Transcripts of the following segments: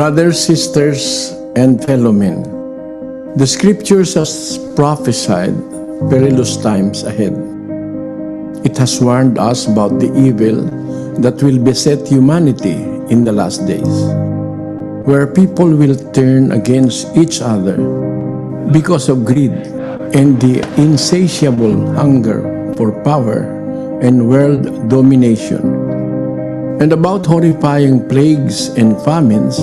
Brothers, sisters, and fellow men, the scriptures has prophesied perilous times ahead. It has warned us about the evil that will beset humanity in the last days, where people will turn against each other because of greed and the insatiable hunger for power and world domination, and about horrifying plagues and famines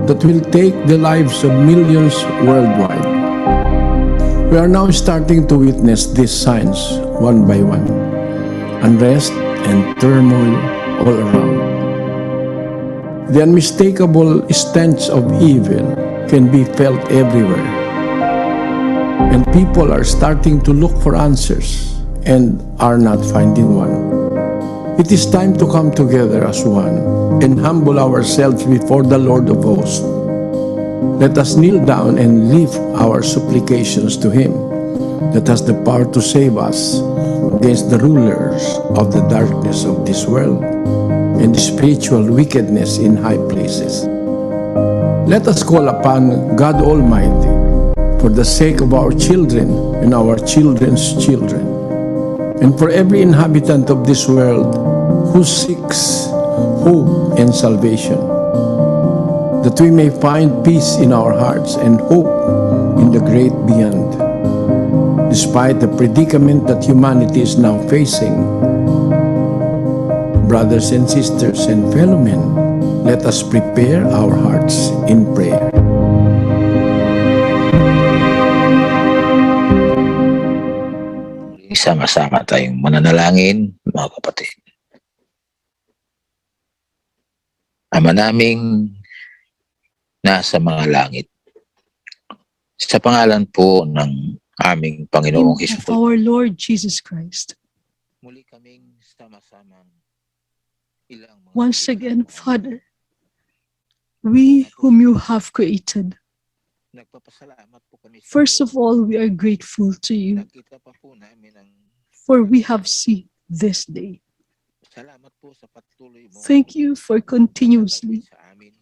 that will take the lives of millions worldwide. We are now starting to witness these signs one by one. Unrest and turmoil all around. The unmistakable stench of evil can be felt everywhere. And people are starting to look for answers and are not finding one. It is time to come together as one and humble ourselves before the Lord of hosts. Let us kneel down and lift our supplications to Him that has the power to save us against the rulers of the darkness of this world and the spiritual wickedness in high places. Let us call upon God Almighty for the sake of our children and our children's children, and for every inhabitant of this world who seeks hope and salvation, that we may find peace in our hearts and hope in the great beyond. Despite the predicament that humanity is now facing, brothers and sisters and fellow men, let us prepare our hearts in prayer. Sama-sama tayong mananalangin, mga kapatid. Ama naming nasa mga langit, sa pangalan po ng aming Panginoong Name Hesus, of our Lord Jesus Christ. muli kaming sama-samang ilang mga Once nilikha again, mo. Father, we whom you have created, Nagpapasalamat po kami sa first iyo. of all, we are grateful to you, Nakita pa po namin ang for we have seen this day. salamat po sa patuloy mo Thank you for continuously sa amin,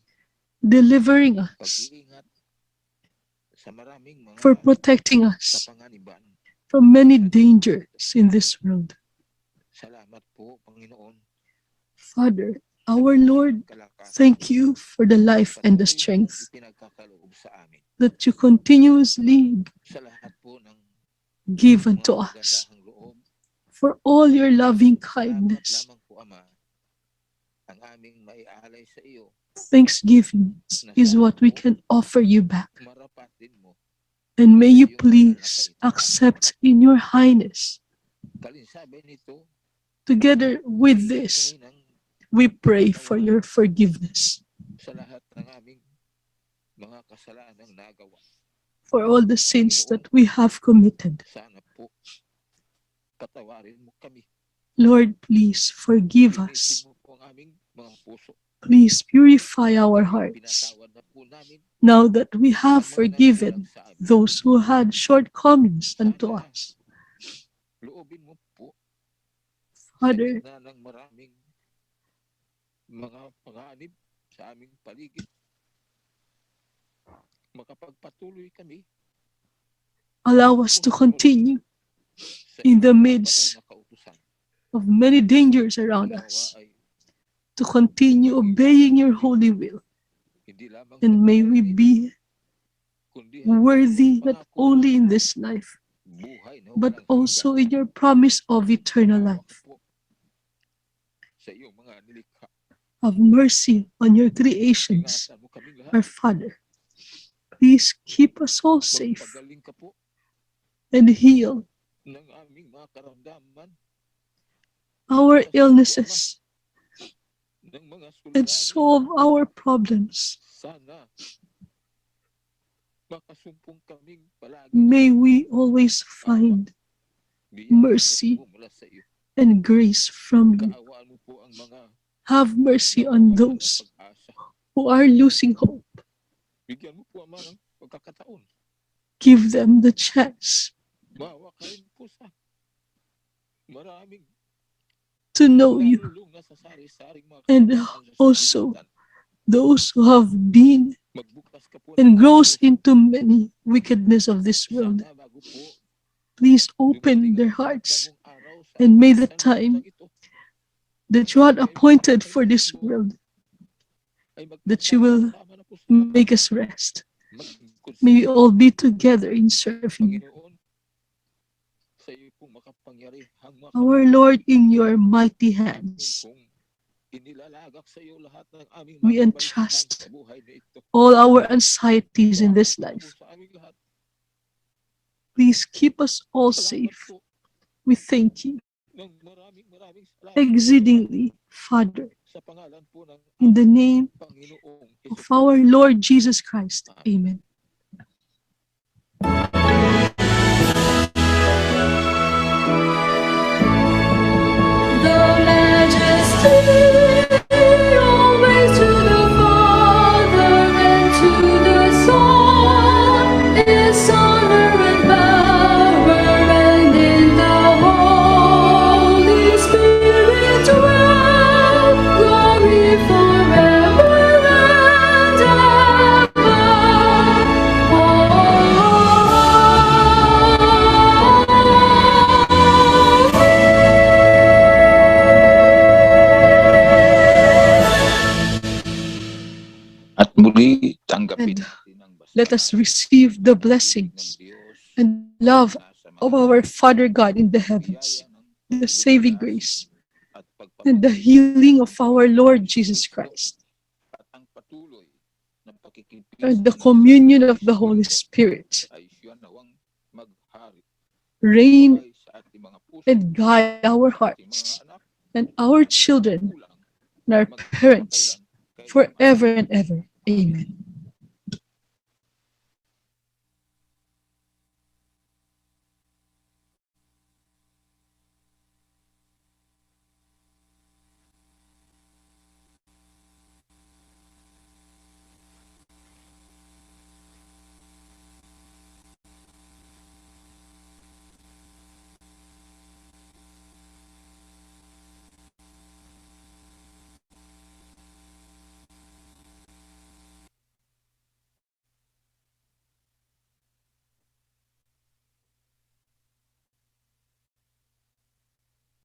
delivering us, pag-iingat sa maraming mga for protecting us kapanganiban. from many dangers in this world. Salamat po, Panginoon. Father, our Lord, thank you for the life and the strength Pinagkakaloob sa amin. that you continuously Sa lahat po ng give mga unto us, magandang loob. for all your loving Salamat kindness. lamang po, Ama, ang aming maialay sa iyo. Thanksgiving is what we can offer you back. Marapatin mo. And may you please accept in your highness. Kalinsabi nito, Together with this, kami ng we pray for your forgiveness, sa lahat ng aming mga kasalanang nagawa. for all the sins that we have committed. Sana po, patawarin mo kami. Lord, please forgive Linisin us. mo po ang aming mga puso. Please purify our hearts. Pinatawad na po namin Now that we have ang mga forgiven nagkulang sa amin. those who had shortcomings unto us. Loobin mo po Father, na ng maraming mga panganib sa aming paligid. Makapagpatuloy kami allow us to continue sa in the iyong midst banal na kautusan. of many dangers around Nawa us, ay to continue obeying your holy will. hindi lamang And may we sa be kundi ang worthy not pangako only in this life, buhay na but walang also hanggan. in your promise of eternal Nawa life. po sa iyong mga nilikha. Have mercy on your creations, Ingatan mo kaming our lahat. Father. Please keep us all safe Magpagaling ka po and heal ng aming mga karamdaman. our Ilasan po, illnesses Ama, ng mga and suliranin. solve our problems. Sana makasumpong kaming palagi. May we always find Biyaya mercy mo mula sa iyo. and grace from you. Kaawaan mo po ang mga Have mercy on nawawalan ng those pag-asa. who are losing hope. Bigyan mo po, Ama, ng pagkakataon. Give them the chance Maawa ka rin po sa maraming to know you, nalulung na sa sari-saring mga and kabataan sa also sanlibutan. those who have been Magbukas ka po and ng grows puso. into many wickedness of this world. Sana bago po Please dumating open their ang hearts, tinakda mong araw sa and may ating the sanlibutan time ito, that you had appointed for this world, ay that you will magkagsama-sama na po sila. make us rest. May we all be together in serving you. Panginoon, sa iyo pong makapangyarihang Our Lord, in your mighty hands, kung inilalagak sa iyo lahat ng aming we mga entrust kabaligtaran sa buhay na ito. all our anxieties in this Salamat life. po sa aming lahat. Please keep us all Salamat safe. po We thank you ng maraming salamat exceedingly, Father, sa pangalan po ng in the name Panginoong of Hesus. our Lord Jesus Christ. Amen. The majesty always to the Father and to the Son is honor and power, and in the Holy Spirit dwell glory forever and At muli, tanggapin And natin ang let us basbasan receive the ng blessings Diyos and love nasa of mga our Father God in the biyaya heavens, ng the saving ligtas grace, at and the pagpapatuloy healing of our Lord ng Jesus Kristo Christ, at ang patuloy na pakikipis and the ng communion Santo of the Holy Espiritu Spirit ay siya nawang maghari reign sumabay sa ating mga puso, and guide our sa ating mga hearts anak, and sa our ating mga children magulang, and our parents magpakailan, kailanman, forever and ever. Amen.